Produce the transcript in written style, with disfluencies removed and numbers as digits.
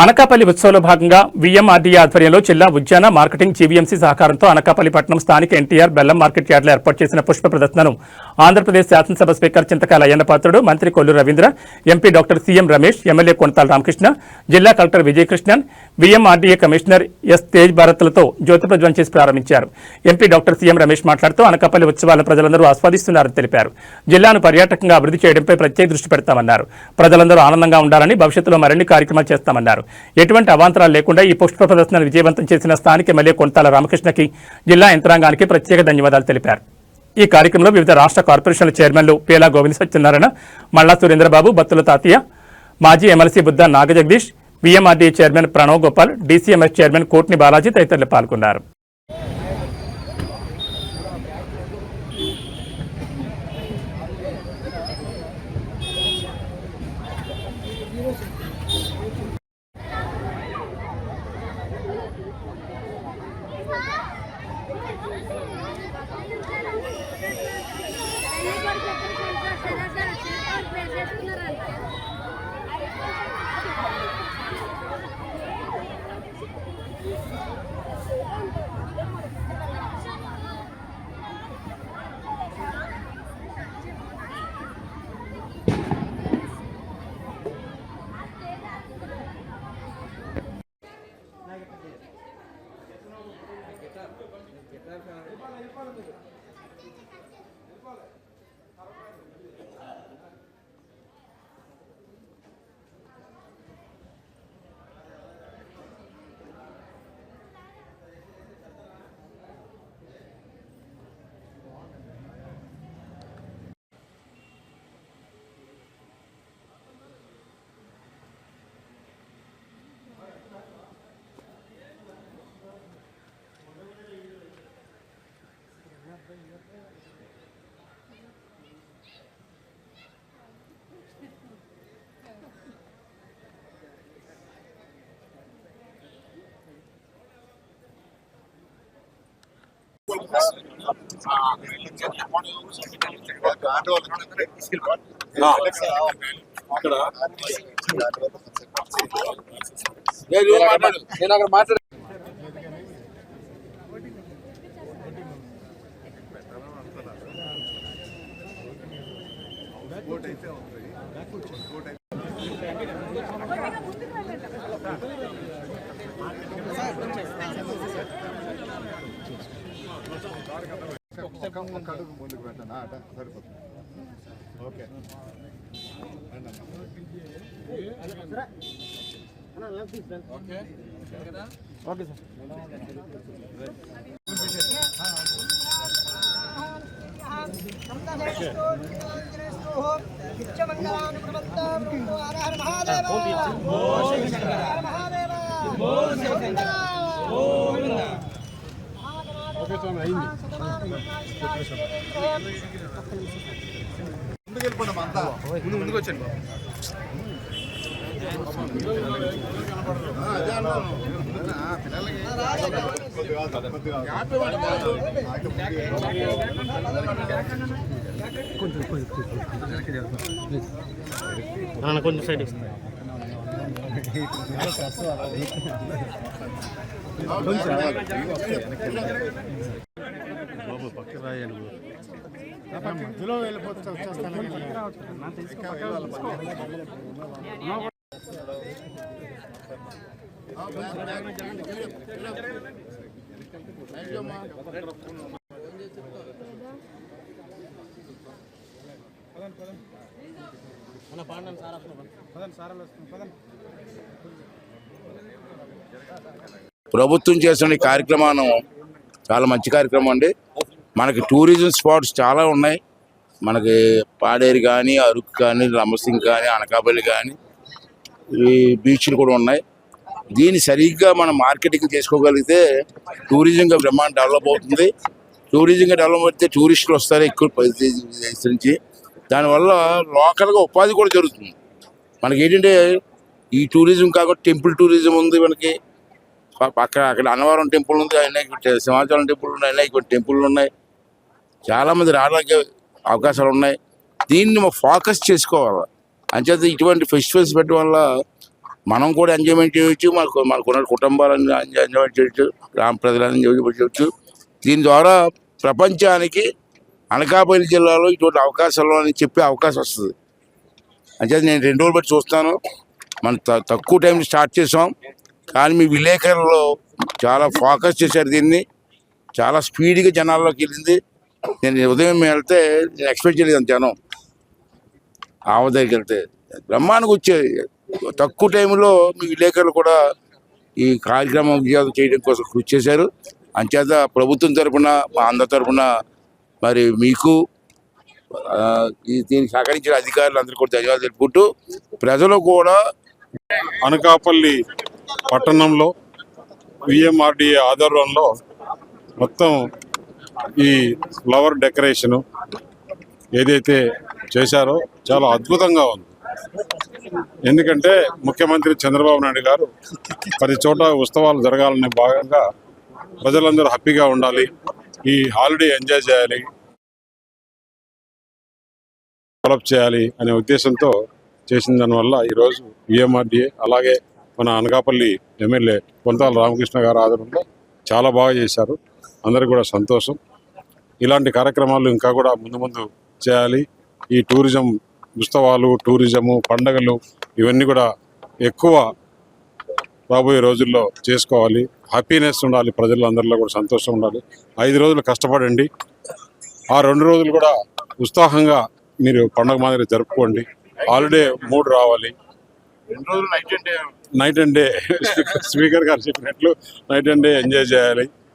అనకాపల్లి ఉత్సవంలో భాగంగా విఎంఆర్డీఏ ఆధ్వర్యంలో జిల్లా ఉద్యాన మార్కెటింగ్ జీవీఎంసీ సహకారంతో అనకాపల్లి పట్టణం స్థానిక ఎన్టీఆర్ బెల్లం మార్కెట్ యార్డులో ఏర్పాటు చేసిన పుష్ప ప్రదర్శనను ఆంధ్రప్రదేశ్ శాసనసభ స్పీకర్ చింతకాయల అయ్యన్న పాత్రుడు, మంత్రి Kollu Ravindra, MP doctor CM Ramesh, MLA Konathala Ramakrishna, జిల్లా collector Vijayakrishnan, VMRDA commissioner S Tej భారత్లతో జ్యోతి ప్రజ్వలన చేసి ప్రారంభించారు. ఎంపీ డాక్టర్ సీఎం రమేష్ మాట్లాడుతూ అనకాపల్లి ఉత్సవాలను ప్రజలందరూ ఆస్వాదిస్తున్నారని తెలిపారు. జిల్లాను పర్యాటకంగా అభివృద్ధి చేయడంపై ప్రత్యేక దృష్టి పెడతామన్నారు. ప్రజలందరూ ఆనందంగా ఉండాలని, భవిష్యత్తులో మరిన్ని కార్యక్రమాలు చేస్తామన్నారు. ఎటువంటి అవాంతరాలు లేకుండా ఈ పుష్ప ప్రదర్శనను విజయవంతం చేసిన స్థానిక ఎమ్మెల్యే కొనతాల రామకృష్ణకి, జిల్లా యంత్రాంగానికి ప్రత్యేక ధన్యవాదాలు తెలిపారు. ఈ కార్యక్రమంలో వివిధ రాష్ట్ర కార్పొరేషన్ల చైర్మన్లు పేలా గోవింద సత్యనారాయణ, మల్లా సురేంద్రబాబు, బత్తుల తాతయ్య, మాజీ MLC Buddha Nagajagadish, VMRDA chairman Pranav Gopal, DCMS chairman Kotni Balaji తదితరులు పాల్గొన్నారు. ముందుకు పెట్టండి సరిపోతుంది. Okay okay sir. ముందుకు వెళ్ళిపోండి అంతా, ముందుకు వచ్చండి. కొంచెం సైడ్ ఇస్తుంది. బాబు పక్క రాయండి, మధ్యలో వెళ్ళిపోతే వచ్చేస్తాను. ప్రభుత్వం చేస్తున్న ఈ కార్యక్రమాన్ని చాలా మంచి కార్యక్రమం అండి. మనకి టూరిజం స్పాట్స్ చాలా ఉన్నాయి. మనకి పాడేరు కానీ, అరకు కానీ, లంబసింగ్ కానీ, అనకాపల్లి కానీ, ఈ బీచ్లు కూడా ఉన్నాయి. దీన్ని సరిగ్గా మనం మార్కెటింగ్ చేసుకోగలిగితే టూరిజంగా బ్రహ్మాండ డెవలప్ అవుతుంది. టూరిజంగా డెవలప్ అయితే టూరిస్టులు వస్తారు ఎక్కువ దేశం నుంచి. దానివల్ల లోకల్గా ఉపాధి కూడా జరుగుతుంది. మనకి ఏంటంటే ఈ టూరిజం కాకుండా టెంపుల్ టూరిజం ఉంది. మనకి అక్కడ అన్నవరం టెంపుల్ ఉంది, అనేక సింహాచలం టెంపుల్ ఉన్నాయి, అనేక టెంపుల్ ఉన్నాయి. చాలామంది రావడానికి అవకాశాలు ఉన్నాయి. దీన్ని ఫోకస్ చేసుకోవాలి. అంచేత ఇటువంటి ఫెస్టివల్స్ పెట్టడం వల్ల మనం కూడా ఎంజాయ్మెంట్ చేయొచ్చు, మనకున్న కుటుంబాలను ఎంజాయ్మెంట్ చేయొచ్చు, గ్రామ ప్రజలను ఎంజాయ్మెంట్ చేయొచ్చు. దీని ద్వారా ప్రపంచానికి అనకాపల్లి జిల్లాలో ఇటువంటి అవకాశాలు అని చెప్పే అవకాశం వస్తుంది. అంటే నేను 2 రోజులు బట్టి చూస్తాను. మనం తక్కువ టైం స్టార్ట్ చేసాం, కానీ మీ విలేకరులు చాలా ఫోకస్ చేశారు. దీన్ని చాలా స్పీడ్గా జనాల్లోకి వెళ్ళింది. నేను ఉదయం వెళ్తే నేను ఎక్స్పెక్ట్ చేయలేదు అంత జనం. ఆవ దగ్గరికి వెళ్తే బ్రహ్మాండంగా వచ్చేది. తక్కువ టైంలో మీ విలేకరులు కూడా ఈ కార్యక్రమం విజయం చేయడం కోసం కృషి చేశారు. అంచేత ప్రభుత్వం తరఫున, మా అందరి తరఫున మరి మీకు దీనికి సహకరించిన అధికారులందరూ కూడా ధన్యవాదాలు తెలుపుకుంటూ, ప్రజలు కూడా అనకాపల్లి పట్టణంలో విఎంఆర్డిఏ ఆధ్వర్యంలో మొత్తం ఈ ఫ్లవర్ డెకరేషను ఏదైతే చేశారో చాలా అద్భుతంగా ఉంది. ఎందుకంటే ముఖ్యమంత్రి చంద్రబాబు నాయుడు గారు 10 చోట ఉత్సవాలు జరగాలనే భాగంగా ప్రజలందరూ హ్యాపీగా ఉండాలి, ఈ హాలిడే ఎంజాయ్ చేయాలి, డెవలప్ చేయాలి అనే ఉద్దేశంతో చేసిన దానివల్ల ఈరోజు విఎంఆర్డిఏ అలాగే మన అనకాపల్లి ఎమ్మెల్యే కొంతాల రామకృష్ణ గారు ఆధ్వర్యంలో చాలా బాగా చేశారు. అందరికీ కూడా సంతోషం. ఇలాంటి కార్యక్రమాలు ఇంకా కూడా ముందు చేయాలి. ఈ టూరిజం ఉత్సవాలు, టూరిజము, పండగలు ఇవన్నీ కూడా ఎక్కువ రాబోయే రోజుల్లో చేసుకోవాలి. హ్యాపీనెస్ ఉండాలి, ప్రజలందరిలో కూడా సంతోషం ఉండాలి. 5 రోజులు కష్టపడండి, ఆ 2 రోజులు కూడా ఉత్సాహంగా మీరు పండగ మాదిరి జరుపుకోండి. హాలిడే మూడ్ రావాలి. 2 రోజులు night and day night and day speaker గారు చెప్పినట్లు నైట్ అండ్ డే ఎంజాయ్ చేయాలి.